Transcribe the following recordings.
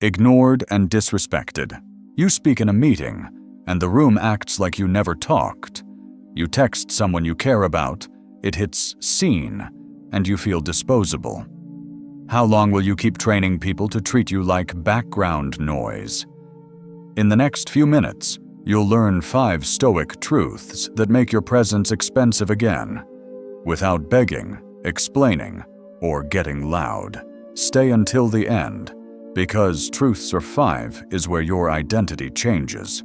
Ignored and disrespected. You speak in a meeting, and the room acts like you never talked. You text someone you care about, it hits seen, and you feel disposable. How long will you keep training people to treat you like background noise? In the next few minutes, you'll learn 5 Stoic truths that make your presence expensive again, without begging, explaining, or getting loud. Stay until the end, because truths are 5 is where your identity changes.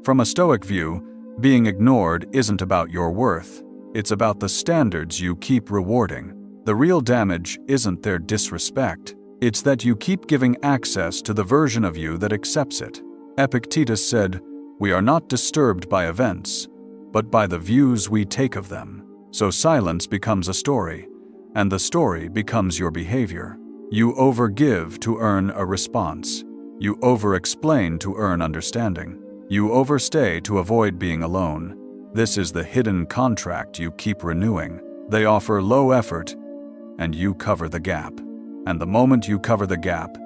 From a Stoic view, being ignored isn't about your worth. It's about the standards you keep rewarding. The real damage isn't their disrespect. It's that you keep giving access to the version of you that accepts it. Epictetus said, "We are not disturbed by events, but by the views we take of them." So silence becomes a story, and the story becomes your behavior. You overgive to earn a response. You over-explain to earn understanding. You overstay to avoid being alone. This is the hidden contract you keep renewing. They offer low effort, and you cover the gap. And the moment you cover the gap,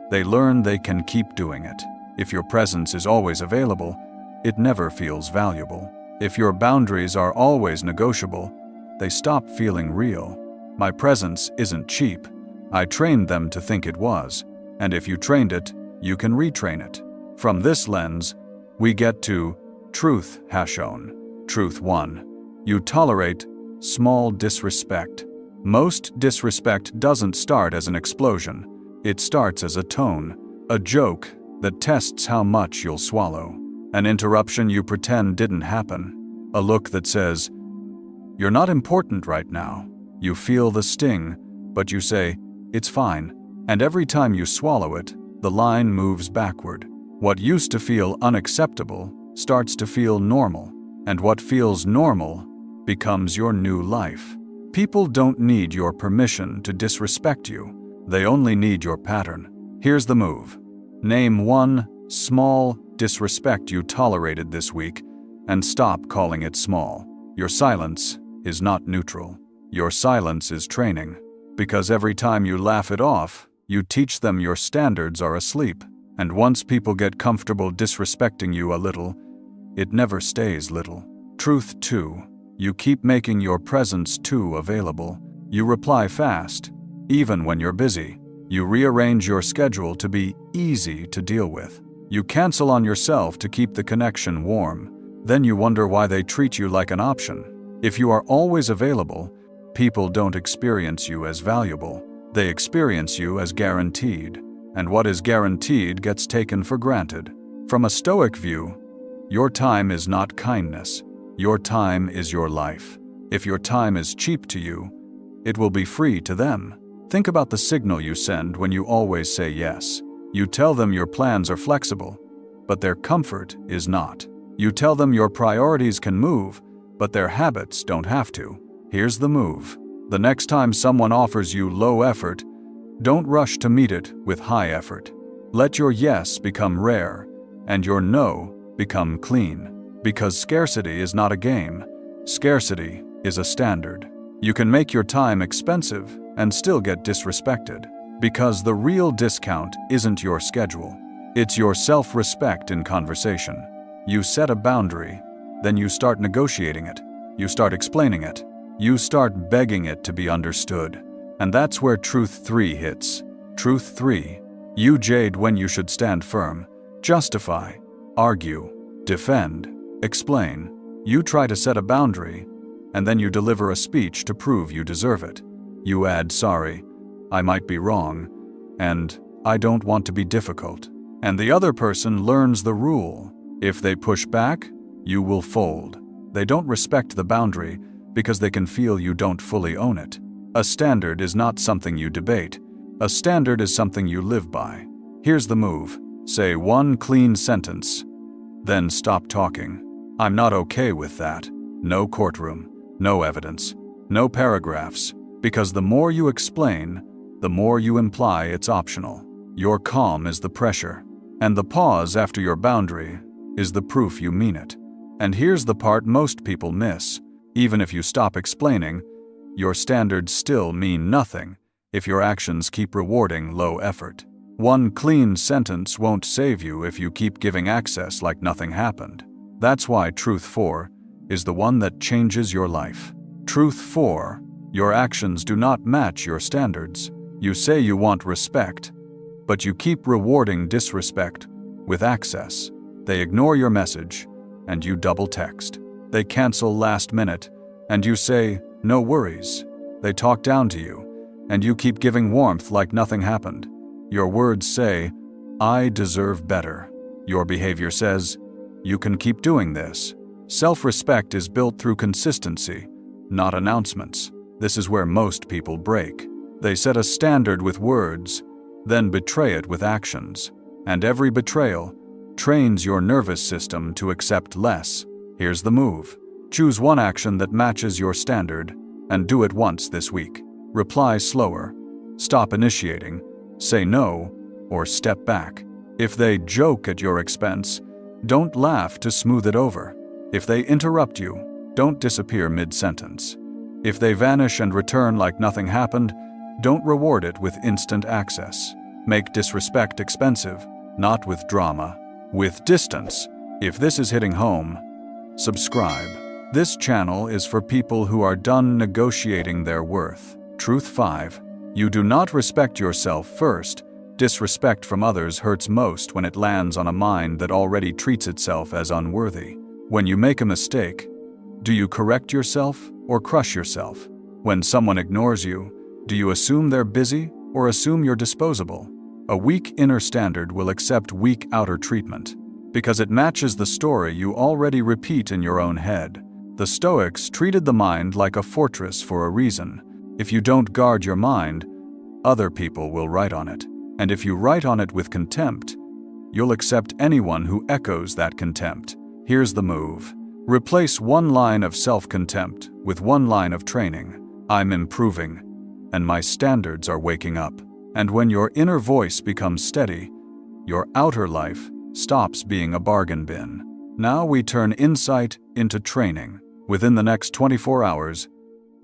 they learn they can keep doing it. If your presence is always available, it never feels valuable. If your boundaries are always negotiable, they stop feeling real. My presence isn't cheap. I trained them to think it was. And if you trained it, you can retrain it. From this lens, we get to Truth Hashon. Truth 1. You tolerate small disrespect. Most disrespect doesn't start as an explosion. It starts as a tone, a joke that tests how much you'll swallow, an interruption you pretend didn't happen, a look that says, "You're not important right now." You feel the sting, but you say, "It's fine." And every time you swallow it, the line moves backward. What used to feel unacceptable starts to feel normal, and what feels normal becomes your new life. People don't need your permission to disrespect you. They only need your pattern. Here's the move. Name 1 small disrespect you tolerated this week and stop calling it small. Your silence is not neutral. Your silence is training. Because every time you laugh it off, you teach them your standards are asleep. And once people get comfortable disrespecting you a little, it never stays little. Truth 2. You keep making your presence too available. You reply fast, even when you're busy. You rearrange your schedule to be easy to deal with. You cancel on yourself to keep the connection warm. Then you wonder why they treat you like an option. If you are always available, people don't experience you as valuable. They experience you as guaranteed. And what is guaranteed gets taken for granted. From a Stoic view, your time is not kindness. Your time is your life. If your time is cheap to you, it will be free to them. Think about the signal you send when you always say yes. You tell them your plans are flexible, but their comfort is not. You tell them your priorities can move, but their habits don't have to. Here's the move. The next time someone offers you low effort, don't rush to meet it with high effort. Let your yes become rare, and your no become clean. Because scarcity is not a game. Scarcity is a standard. You can make your time expensive and still get disrespected. Because the real discount isn't your schedule. It's your self-respect in conversation. You set a boundary, then you start negotiating it. You start explaining it. You start begging it to be understood. And that's where Truth 3 hits. Truth 3. You jade when you should stand firm. Justify. Argue. Defend. Explain. You try to set a boundary, and then you deliver a speech to prove you deserve it. You add, "Sorry, I might be wrong," and "I don't want to be difficult." And the other person learns the rule. If they push back, you will fold. They don't respect the boundary because they can feel you don't fully own it. A standard is not something you debate. A standard is something you live by. Here's the move. Say 1 clean sentence, then stop talking. I'm not okay with that. No courtroom, no evidence, no paragraphs. Because the more you explain, the more you imply it's optional. Your calm is the pressure, and the pause after your boundary is the proof you mean it. And here's the part most people miss. Even if you stop explaining, your standards still mean nothing if your actions keep rewarding low effort. One clean sentence won't save you if you keep giving access like nothing happened. That's why Truth 4 is the one that changes your life. Truth 4: your actions do not match your standards. You say you want respect, but you keep rewarding disrespect with access. They ignore your message, and you double text. They cancel last minute, and you say, "No worries." They talk down to you, and you keep giving warmth like nothing happened. Your words say, "I deserve better." Your behavior says, "You can keep doing this." Self-respect is built through consistency, not announcements. This is where most people break. They set a standard with words, then betray it with actions. And every betrayal trains your nervous system to accept less. Here's the move. Choose one action that matches your standard, and do it once this week. Reply slower. Stop initiating. Say no, or step back. If they joke at your expense, don't laugh to smooth it over. If they interrupt you, don't disappear mid-sentence. If they vanish and return like nothing happened, don't reward it with instant access. Make disrespect expensive, not with drama, with distance. If this is hitting home, subscribe. This channel is for people who are done negotiating their worth. Truth 5: you do not respect yourself first. Disrespect from others hurts most when it lands on a mind that already treats itself as unworthy. When you make a mistake, do you correct yourself or crush yourself? When someone ignores you, do you assume they're busy or assume you're disposable? A weak inner standard will accept weak outer treatment, because it matches the story you already repeat in your own head. The Stoics treated the mind like a fortress for a reason. If you don't guard your mind, other people will write on it. And if you write on it with contempt, you'll accept anyone who echoes that contempt. Here's the move. Replace one line of self-contempt with one line of training. I'm improving, and my standards are waking up. And when your inner voice becomes steady, your outer life stops being a bargain bin. Now we turn insight into training. Within the next 24 hours,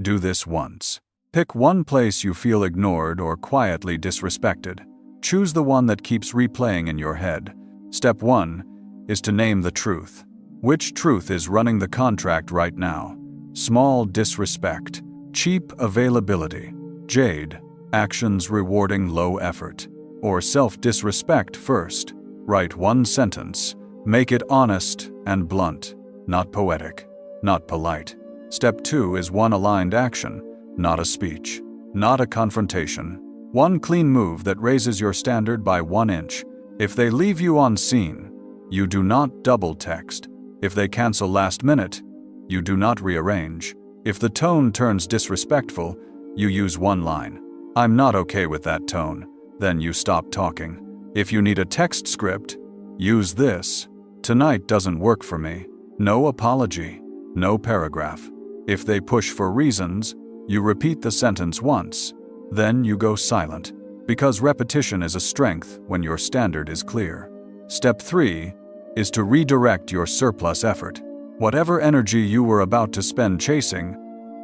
do this once. Pick one place you feel ignored or quietly disrespected. Choose the one that keeps replaying in your head. Step 1 is to name the truth. Which truth is running the contract right now? Small disrespect. Cheap availability. JADE. Actions rewarding low effort. Or self-disrespect first. Write one sentence. Make it honest and blunt. Not poetic. Not polite. Step 2 is one aligned action. Not a speech. Not a confrontation. One clean move that raises your standard by 1 inch. If they leave you on scene, you do not double text. If they cancel last minute, you do not rearrange. If the tone turns disrespectful, you use one line. I'm not okay with that tone. Then you stop talking. If you need a text script, use this. Tonight doesn't work for me. No apology. No paragraph. If they push for reasons, you repeat the sentence once. Then you go silent, because repetition is a strength when your standard is clear. Step 3 is to redirect your surplus effort. Whatever energy you were about to spend chasing,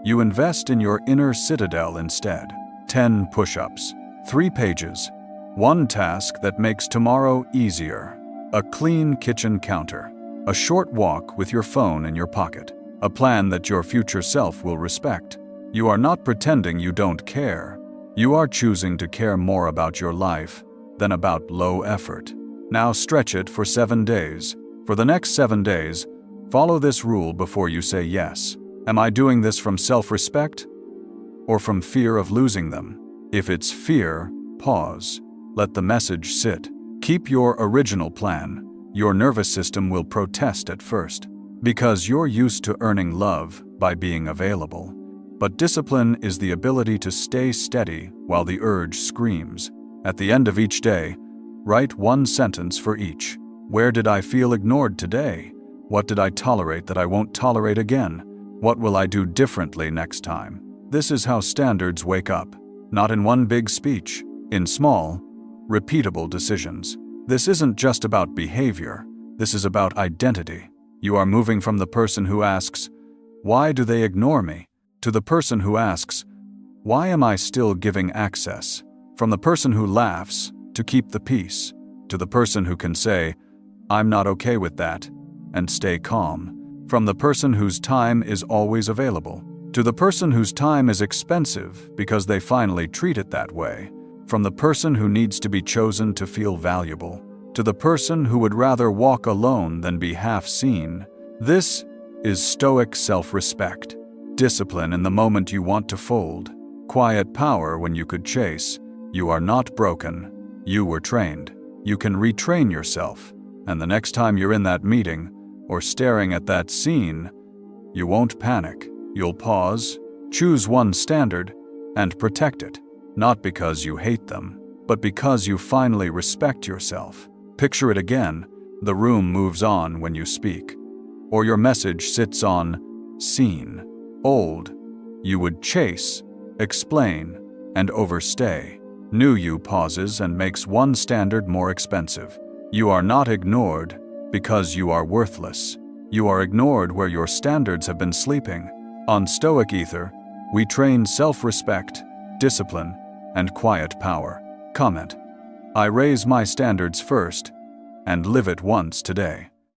you invest in your inner citadel instead. 10 push-ups, 3 pages, 1 task that makes tomorrow easier, a clean kitchen counter, a short walk with your phone in your pocket, a plan that your future self will respect. You are not pretending you don't care. You are choosing to care more about your life than about low effort. Now stretch it for 7 days. For the next 7 days, follow this rule before you say yes. Am I doing this from self-respect or from fear of losing them? If it's fear, pause. Let the message sit. Keep your original plan. Your nervous system will protest at first, because you're used to earning love by being available. But discipline is the ability to stay steady while the urge screams. At the end of each day, write one sentence for each. Where did I feel ignored today? What did I tolerate that I won't tolerate again? What will I do differently next time? This is how standards wake up. Not in one big speech, in small, repeatable decisions. This isn't just about behavior. This is about identity. You are moving from the person who asks, "Why do they ignore me?" to the person who asks, "Why am I still giving access?" From the person who laughs, to keep the peace, to the person who can say, "I'm not okay with that," and stay calm, from the person whose time is always available, to the person whose time is expensive because they finally treat it that way, from the person who needs to be chosen to feel valuable, to the person who would rather walk alone than be half seen. This is Stoic self-respect, discipline in the moment you want to fold, quiet power when you could chase. You are not broken. You were trained. You can retrain yourself, and the next time you're in that meeting or staring at that scene, you won't panic. You'll pause, choose one standard, and protect it, not because you hate them, but because you finally respect yourself. Picture it again. The room moves on when you speak, or your message sits on seen. Old, you would chase, explain, and overstay. New you pauses and makes one standard more expensive. You are not ignored because you are worthless. You are ignored where your standards have been sleeping. On Stoic Ether, we train self-respect, discipline, and quiet power. Comment: I raise my standards first and live it once today.